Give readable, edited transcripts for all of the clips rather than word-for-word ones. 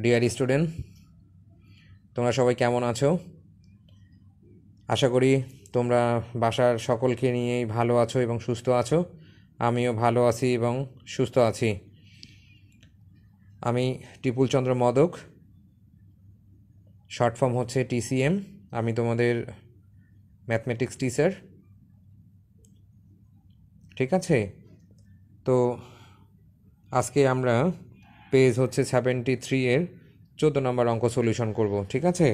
Dear student, তোমরা সবাই কেমন আছো? আশা করি তোমরা বাসার সকলকে নিয়েই ভালো আছো এবং সুস্থ আছো। আমিও ভালো আছি এবং সুস্থ আছি। আমি টিপুল চন্দ্র মদক, শর্ট ফর্ম হচ্ছে TCM। আমি তোমাদের ম্যাথমেটিক্স টিচার। ঠিক আছে, তো আজকে আমরা পেজ হচ্ছে 73 এর 14 নম্বর অঙ্ক সলিউশন করব। ঠিক আছে,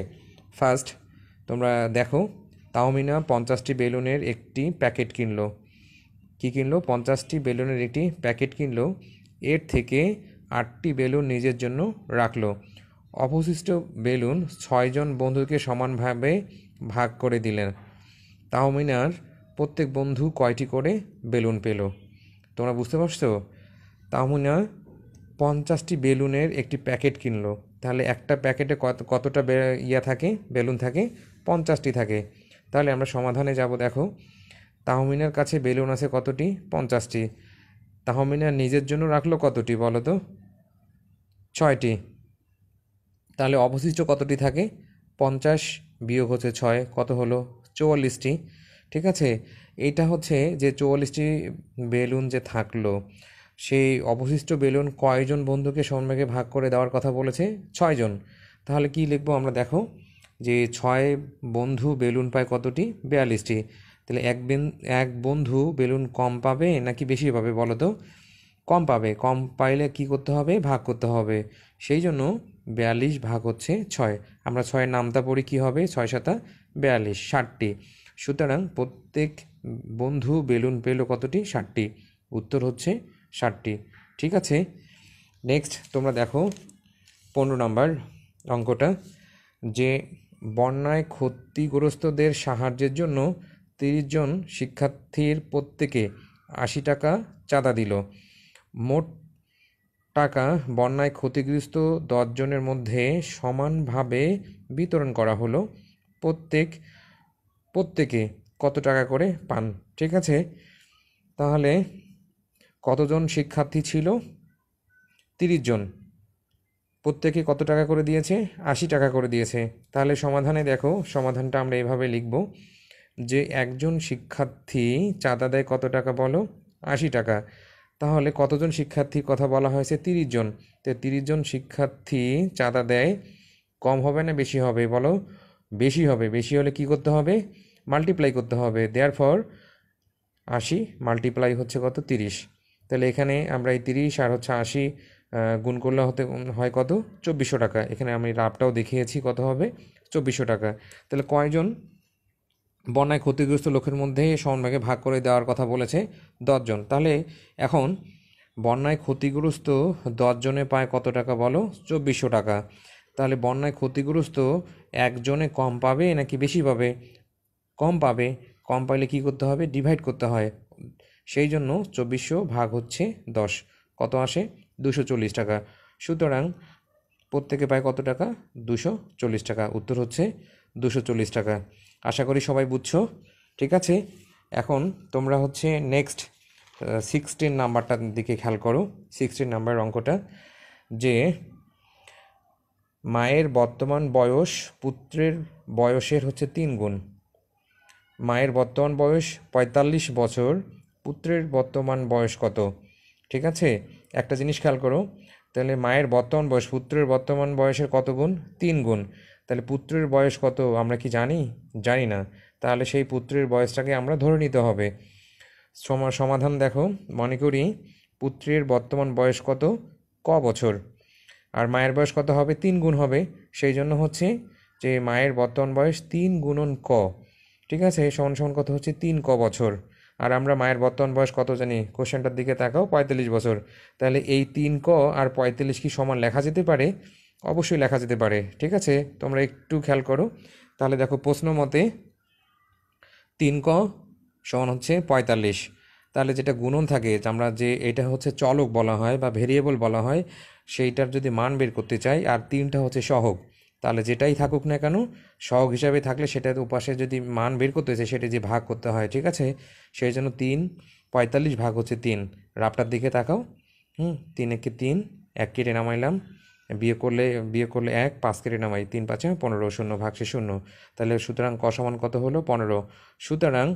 ফার্স্ট তোমরা দেখো, তাহমিনা 50টি বেলুনের একটি প্যাকেট কিনলো। কি কিনলো? 50টি বেলুনের একটি প্যাকেট কিনলো। এর থেকে 8টি বেলুন নিজের জন্য রাখলো। অবশিষ্ট বেলুন 6 জন বন্ধুকে সমানভাবে ভাগ করে দিলেন। তাহমিনার প্রত্যেক বন্ধু কয়টি করে বেলুন পেল? তোমরা বুঝতে পারছো? তাহমিনা 50টি বেলুনের একটি প্যাকেট কিনলো। তাহলে একটা প্যাকেটে কতটা থাকে, বেলুন থাকে? 50টি থাকে। তাহলে আমরা সমাধানে যাব। দেখো, তাহমিনার কাছে বেলুন আছে কতটি? 50টি। তাহমিনার নিজের জন্য রাখলো কতটি বলো তো? 6টি। তাহলে অবশিষ্ট কতটি থাকে? 50 বিয়োগ হচ্ছে 6, কত হলো? 44টি। ঠিক আছে, এইটা হচ্ছে যে 44টি বেলুন যে থাকলো, সেই অবশিষ্ট বেলুন কয়জন বন্ধুকে সমানভাগে ভাগ করে দেওয়ার কথা বলেছে? 6 জন। তাহলে কি লিখবো আমরা? দেখো, যে 6 বন্ধু বেলুন পায় কতটি? 42টি। তাহলে এক বন্ধু বেলুন কম পাবে নাকি বেশি পাবে বলো তো? কম পাবে। কম পাইলে কি করতে হবে? ভাগ করতে হবে। সেই জন্য 42 ভাগ হচ্ছে 6। আমরা 6-এর নামতা পড়ি, কি হবে? 6-7 42, 60টি। সুতরাং প্রত্যেক বন্ধু বেলুন পেল কতটি? 60টি। উত্তর হচ্ছে 60টি। ঠিক আছে, নেক্সট তোমরা দেখো 15 নম্বর অঙ্কটা, যে বন্যায় ক্ষতিগ্রস্তদের সাহায্যের জন্য 30 জন শিক্ষার্থীর প্রত্যেকে 80 টাকা চাঁদা দিল। মোট টাকা বন্যায় ক্ষতিগ্রস্ত 10 জনের মধ্যে সমানভাবে বিতরণ করা হলো। প্রত্যেকে কত টাকা করে পান? ঠিক আছে, তাহলে কতজন শিক্ষার্থী ছিল? 30 জন। প্রত্যেকে কত টাকা করে দিয়েছে? 80 টাকা করে দিয়েছে। তাহলে সমাধানে দেখো, সমাধানটা আমরা এভাবে লিখব, যে একজন শিক্ষার্থী চাঁদা দেয় কত টাকা বলো? 80 টাকা। তাহলে কতজন শিক্ষার্থীর কথা বলা হয়েছে? 30 জন। তো 30 জন শিক্ষার্থী চাঁদা দেয়, কম হবে না বেশি হবে বলো? বেশি হবে। বেশি হলে কি করতে হবে? মাল্টিপ্লাই করতে হবে। দেয়ারফর 80 মাল্টিপ্লাই হচ্ছে কত? 30। তাহলে এখানে আমরা এই 30 আর হচ্ছে 80 গুণ করলে হয় কত? 2400 টাকা। এখানে আমি লাভটাও দেখিয়েছি, কত হবে? 2400 টাকা। তাহলে কয়জন বন্যায় ক্ষতিগ্রস্ত লোকের মধ্যে সমানভাগে ভাগ করে দেওয়ার কথা বলেছে? 10 জন। তাহলে এখন বন্যায় ক্ষতিগ্রস্ত 10 জনে পায় কত টাকা বলো? 2400 টাকা। তাহলে বন্যায় ক্ষতিগ্রস্ত একজনে কম পাবে নাকি বেশি পাবে? কম পাবে। কম পাইলে কি করতে হবে? ডিভাইড করতে হয়। সেই জন্য 2400 ভাগ হচ্ছে 10, কত আসে? 240 টাকা। সুতরাং প্রত্যেকে পায় কত টাকা? 240 টাকা। উত্তর হচ্ছে 240 টাকা। আশা করি সবাই বুঝছো। ঠিক আছে, এখন তোমরা হচ্ছে নেক্সট 16 নাম্বারটার দিকে খেয়াল করো। 16 নাম্বার অঙ্কটা, যে মায়ের বর্তমান বয়স পুত্রের বয়সের হচ্ছে 3 গুণ। মায়ের বর্তমান বয়স 45 বছর, পুত্রের বর্তমান বয়স কত? ঠিক আছে, একটা জিনিস খেয়াল করো, তাহলে মায়ের বর্তমান বয়স পুত্রের বর্তমান বয়সের কত গুণ? 3 গুণ। তাহলে পুত্রের বয়স কত আমরা কি জানি? জানি না। তাহলে সেই পুত্রের বয়সটাকে আমরা ধরে নিতে হবে। সমাধান দেখো, মনে করি পুত্রের বর্তমান বয়স কত? ক বছর। আর মায়ের বয়স কত হবে? 3 গুণ হবে। সেই জন্য হচ্ছে যে মায়ের বর্তমান বয়স 3 গুণন ক। ঠিক আছে, সমান সমান কত হচ্ছে? 3 ক বছর। আর আমরা মায়ের বর্তমান বয়স কত জানি? কোশ্চেনটার দিকে তাকাও, 45 বছর। তাহলে এই 3 ক আর 45 কি সমান লেখা যেতে পারে? অবশ্যই লেখা যেতে পারে। ঠিক আছে, তোমরা একটু খেয়াল করো। তাহলে দেখো, প্রশ্ন মতে 3 ক সমান হচ্ছে 45। তাহলে যেটা গুণন থাকে, আমরা যে এটা হচ্ছে চলক বলা হয় বা ভেরিয়েবল বলা হয়, সেইটার যদি মান বের করতে চাই, আর 3টা হচ্ছে সহগ, তাহলে যেটাই থাকুক না কেন সহগ হিসাবে থাকলে সেটার উপাশে যদি মান বের করতে চাই সেটা যে ভাগ করতে হয়। ঠিক আছে, সেই জন্য 45 ভাগ হচ্ছে 3। রাফটার দিকে তাকাও। 3 একে 3, 1 কেটে নামাইলাম, বিয়োগ করলে 1, 5 কেটে নামাই, 3 5 15, 0 ভাগশে 0। তাহলে সুতরাং ক সমান কত হলো? 15। সুতরাং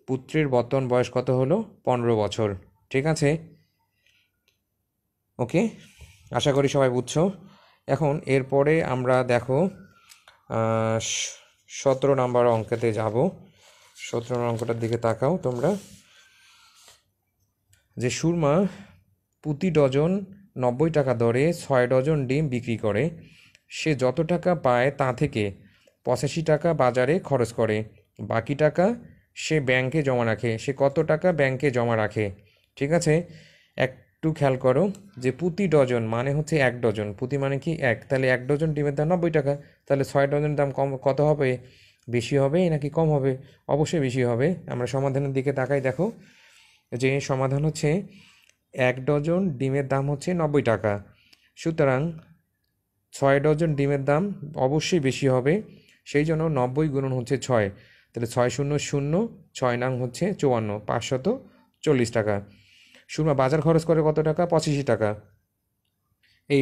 পুত্রের বর্তমান বয়স কত হলো? 15 বছর। ঠিক আছে, ওকে, আশা করি সবাই বুঝছো। এখন এরপরে আমরা দেখো 17 নম্বর অঙ্কেতে যাব। 17 অঙ্কটার দিকে তাকাও তোমরা। যে সুরমা প্রতি ডজন 90 টাকা দরে 6 ডজন ডিম বিক্রি করে, সে যত টাকা পায় তা থেকে 85 টাকা বাজারে খরচ করে, বাকি টাকা সে ব্যাংকে জমা রাখে। সে কত টাকা ব্যাংকে জমা রাখে? ঠিক আছে, একটু খেয়াল করো যে প্রতি ডজন মানে হচ্ছে 1 ডজন, প্রতি মানে কি 1, তাহলে 1 ডজন ডিমের দাম 90 টাকা, তাহলে 6 ডজন দাম কত হবে? বেশি হবে নাকি কম হবে? অবশ্যই বেশি হবে। আমরা সমাধানের দিকে তাকাই, দেখো যে সমাধান হচ্ছে 1 ডজন ডিমের দাম হচ্ছে 90 টাকা, সুতরাং 6 ডজন ডিমের দাম অবশ্যই বেশি হবে, সেই জন্য 90 গুণন হচ্ছে 6, তাহলে 6 শূন্য শূন্য, 6 নং হচ্ছে 54, 540 টাকা। সুরমা বাজার খরচ করে কত টাকা? 85 টাকা। এই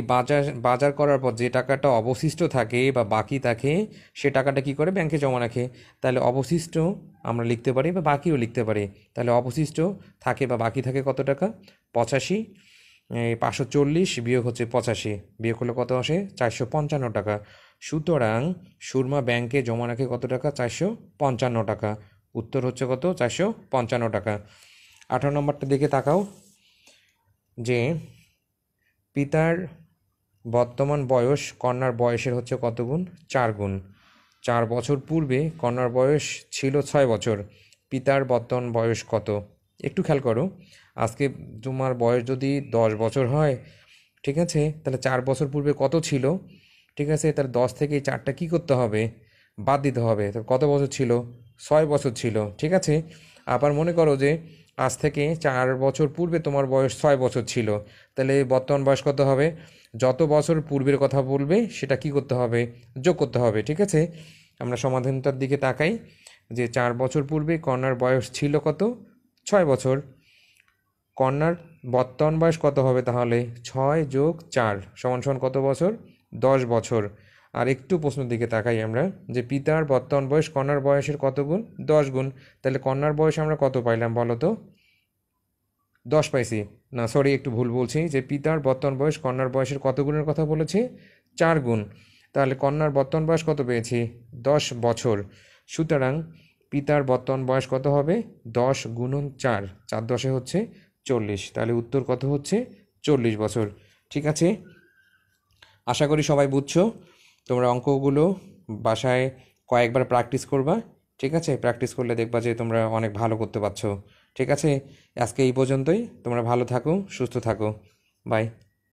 বাজার করার পর যে টাকাটা অবশিষ্ট থাকে বা বাকি থাকে, সে টাকাটা কি করে? ব্যাংকে জমা রাখে। তাহলে অবশিষ্ট আমরা লিখতে পারি বা বাকিও লিখতে পারি। তাহলে অবশিষ্ট থাকে বা বাকি থাকে কত টাকা? 85, 540 বিয়োগ হচ্ছে 85, বিয়োগ করলে কত আসে? 455 টাকা। সুতরাং সুরমা ব্যাংকে জমা রাখে কত টাকা? 455 টাকা। উত্তর হচ্ছে কত? 455 টাকা। 18 নম্বরটা দিকে তাকাও যে পিতার বর্তমান বয়স কন্যার বয়সের হচ্ছে কত গুণ? 4 গুণ। 4 বছর পূর্বে কন্যার বয়স ছিল 6 বছর, পিতার বর্তমান বয়স কত? একটু খেয়াল করো, আজকে তোমার বয়স যদি 10 বছর হয়, ঠিক আছে, তাহলে 4 বছর পূর্বে কত ছিল? ঠিক আছে, তাহলে 10 থেকে এই 4টা কী করতে হবে? বাদ দিতে হবে। তো কত বছর ছিল? 6 বছর ছিল। ঠিক আছে, আবার মনে করো যে আজ থেকে 4 বছর পূর্বে তোমার বয়স 6 বছর ছিল, তাহলে বর্তমান বয়স কত হবে? যত বছর পূর্বের কথা বলবে সেটা কি করতে হবে? যোগ করতে হবে। ঠিক আছে, আমরা সমাধানটার দিকে তাকাই যে 4 বছর পূর্বে কন্যার বয়স ছিল কত? 6 বছর। কন্যার বর্তমান বয়স কত হবে তাহলে? 6 যোগ 4 সমান সমান কত বছর? 10 বছর। আর একটু প্রশ্নের দিকে তাকাই আমরা যে পিতার বর্তমান বয়স কন্যার বয়সের কত গুণ? 10 গুণ। তাহলে কন্যার বয়স আমরা কত পাইলাম বলো তো? 10 পাইছি না, সরি, একটু ভুল বলছি, যে পিতার বর্তমান বয়স কন্যার বয়সের কত গুণের কথা বলেছে? 4 গুণ। তাহলে কন্যার বর্তমান বয়স কত পেয়েছি? 10 বছর। সুতরাং পিতার বর্তমান বয়স কত হবে? 10 গুণন 4, 4 10 হচ্ছে 40, তাহলে উত্তর কত হচ্ছে? 40 বছর। ঠিক আছে, আশা করি সবাই বুঝছো। তোমরা অঙ্কগুলো বাসায় কয়েকবার প্র্যাকটিস করবা। ঠিক আছে, প্র্যাকটিস করলে দেখবা যে তোমরা অনেক ভালো করতে পারছো। ঠিক আছে, আজকে এই পর্যন্তই। তোমরা ভালো থাকো, সুস্থ থাকো, বাই।